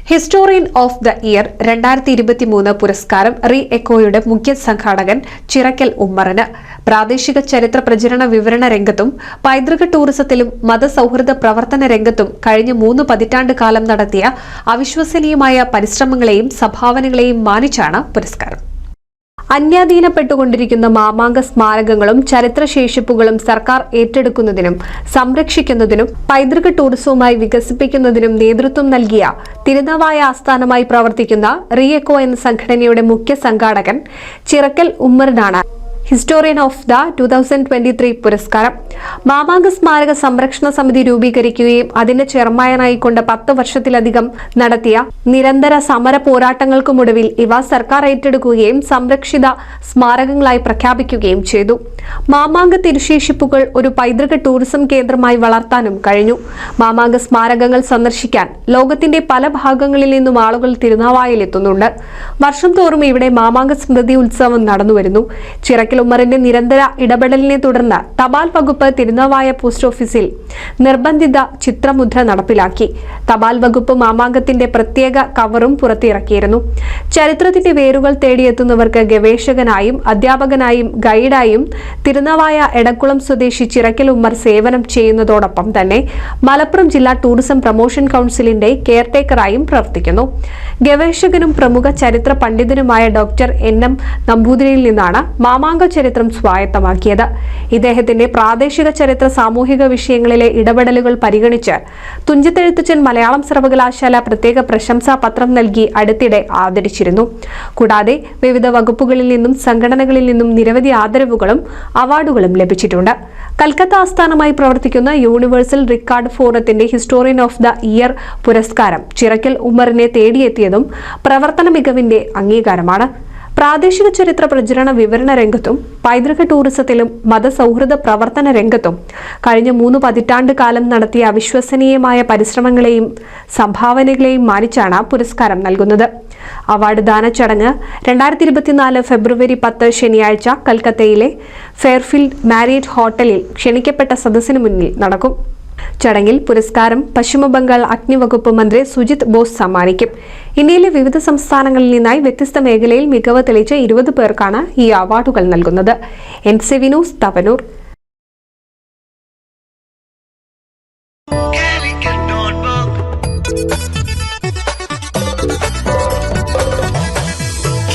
Historian of the year 2023 പുരസ്കാരം re എക്കോയുടെ മുഖ്യ സംഘാടകൻ ചിറക്കൽ ഉമ്മറിന്. പ്രാദേശിക ചരിത്ര പ്രചരണ വിവരണ രംഗത്തും പൈതൃക ടൂറിസത്തിലും മതസൌഹൃദ പ്രവർത്തന രംഗത്തും കഴിഞ്ഞ 3 പതിറ്റാണ്ട് കാലം നടത്തിയ അവിശ്വസനീയമായ പരിശ്രമങ്ങളെയും സംഭാവനകളെയും മാനിച്ചാണ് പുരസ്കാരം. അന്യാധീനപ്പെട്ടുകൊണ്ടിരിക്കുന്ന മാമാങ്ക സ്മാരകങ്ങളും ചരിത്രശേഷിപ്പുകളും സർക്കാർ ഏറ്റെടുക്കുന്നതിനും സംരക്ഷിക്കുന്നതിനും പൈതൃക ടൂറിസവുമായി വികസിപ്പിക്കുന്നതിനും നേതൃത്വം നൽകിയ തിരുനാവായ ആസ്ഥാനമായി പ്രവർത്തിക്കുന്ന റീ എക്കോ എന്ന സംഘടനയുടെ മുഖ്യ സംഘാടകൻ ചിറക്കൽ ഉമ്മറിനാണ് ഹിസ്റ്റോറിയൻ ഓഫ് ദ 2023 പുരസ്കാരം. മാമാങ്ക സ്മാരക സംരക്ഷണ സമിതി രൂപീകരിക്കുകയും അതിന്റെ ചെയർമാനായിക്കൊണ്ട് 10 വർഷത്തിലധികം നടത്തിയ നിരന്തര സമര പോരാട്ടങ്ങൾക്കുമൊടുവിൽ ഇവ സർക്കാർ ഏറ്റെടുക്കുകയും സംരക്ഷിത സ്മാരകങ്ങളായി പ്രഖ്യാപിക്കുകയും ചെയ്തു. മാമാങ്ക തിരുശേഷിപ്പുകൾ ഒരു പൈതൃക ടൂറിസം കേന്ദ്രമായി വളർത്താനും കഴിഞ്ഞു. മാമാങ്ക സ്മാരകങ്ങൾ സന്ദർശിക്കാൻ ലോകത്തിന്റെ പല ഭാഗങ്ങളിൽ നിന്നും ആളുകൾ തിരുനാവായയിലെത്തുന്നുണ്ട്. വർഷം തോറും ഇവിടെ മാമാങ്ക സ്മൃതി ഉത്സവം നടന്നുവരുന്നു. ചിറക്കൽ ഉമ്മറിന്റെ നിരന്തര ഇടപെടലിനെ തുടർന്ന് തപാൽ വകുപ്പ് തിരുനാവായ പോസ്റ്റ് ഓഫീസിൽ നിർബന്ധിത ചിത്രമുദ്ര നടപ്പിലാക്കി. തപാൽ വകുപ്പ് മാമാങ്കത്തിന്റെ പ്രത്യേക കവറും പുറത്തിറക്കിയിരുന്നു. ചരിത്രത്തിന്റെ വേരുകൾ തേടിയെത്തുന്നവർക്ക് ഗവേഷകനായും അധ്യാപകനായും ഗൈഡായും തിരുനാവായ എടക്കുളം സ്വദേശി ചിറക്കൽ ഉമ്മർ സേവനം ചെയ്യുന്നതോടൊപ്പം തന്നെ മലപ്പുറം ജില്ലാ ടൂറിസം പ്രൊമോഷൻ കൌൺസിലിന്റെ കെയർടേക്കറായും പ്രവർത്തിക്കുന്നു. ഗവേഷകനും പ്രമുഖ ചരിത്ര പണ്ഡിതനുമായ ഡോക്ടർ എൻ.എം. നമ്പൂതിരിയിൽ നിന്നാണ് മാമാങ്ക ചരിത്രം സ്വായത്തമാക്കിയത്. ഇദ്ദേഹത്തിന്റെ പ്രാദേശിക ചരിത്ര സാമൂഹിക വിഷയങ്ങളിലെ ഇടപെടലുകൾ പരിഗണിച്ച് തുഞ്ചത്തെഴുത്തച്ഛൻ മലയാളം സർവകലാശാല പ്രത്യേക പ്രശംസാ പത്രം നൽകി അടുത്തിടെ ആദരിച്ചിരുന്നു. കൂടാതെ വിവിധ വകുപ്പുകളിൽ നിന്നും സംഘടനകളിൽ നിന്നും നിരവധി ആദരവുകളും അവാർഡുകളും ലഭിച്ചിട്ടുണ്ട്. കൽക്കത്ത ആസ്ഥാനമായി പ്രവർത്തിക്കുന്ന യൂണിവേഴ്സൽ റിക്കാർഡ് ഫോറത്തിന്റെ ഹിസ്റ്റോറിയൻ ഓഫ് ദ ഇയർ പുരസ്കാരം ചിറക്കൽ ഉമ്മറിനെ തേടിയെത്തിയതും പ്രവർത്തന മികവിന്റെ അംഗീകാരമാണ്. പ്രാദേശിക ചരിത്ര പ്രചരണ വിവരണ രംഗത്തും പൈതൃക ടൂറിസത്തിലും മതസൌഹൃദ പ്രവർത്തന രംഗത്തും കഴിഞ്ഞ 3 പതിറ്റാണ്ട് കാലം നടത്തിയ അവിശ്വസനീയമായ പരിശ്രമങ്ങളെയും സംഭാവനകളെയും മാനിച്ചാണ് പുരസ്കാരം നൽകുന്നത്. അവാർഡ് ദാന ചടങ്ങ് 2024 ഫെബ്രുവരി 10 ശനിയാഴ്ച കൽക്കത്തയിലെ ഫെയർഫീൽഡ് മാരിയറ്റ് ഹോട്ടലിൽ ക്ഷണിക്കപ്പെട്ട സദസ്സിന് മുന്നിൽ നടക്കും. ചടങ്ങിൽ പുരസ്കാരം പശ്ചിമബംഗാൾ അഗ്നിവകുപ്പ് മന്ത്രി സുജിത് ബോസ് സമ്മാനിക്കും. ഇന്ത്യയിലെ വിവിധ സംസ്ഥാനങ്ങളിൽ നിന്നായി വ്യത്യസ്ത മേഖലയിൽ മികവ് തെളിയിച്ച 20 പേർക്കാണ് ഈ അവാർഡുകൾ നൽകുന്നത്. NCV news Thavanur.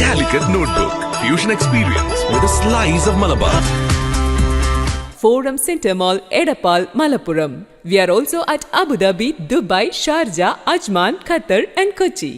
Calicut Notebook, Fusion Experience with a slice of Malabar. Forum Center Mall, Edapal, Malappuram. We are also at Abu Dhabi, Dubai, Sharjah, Ajman, Qatar and Kochi.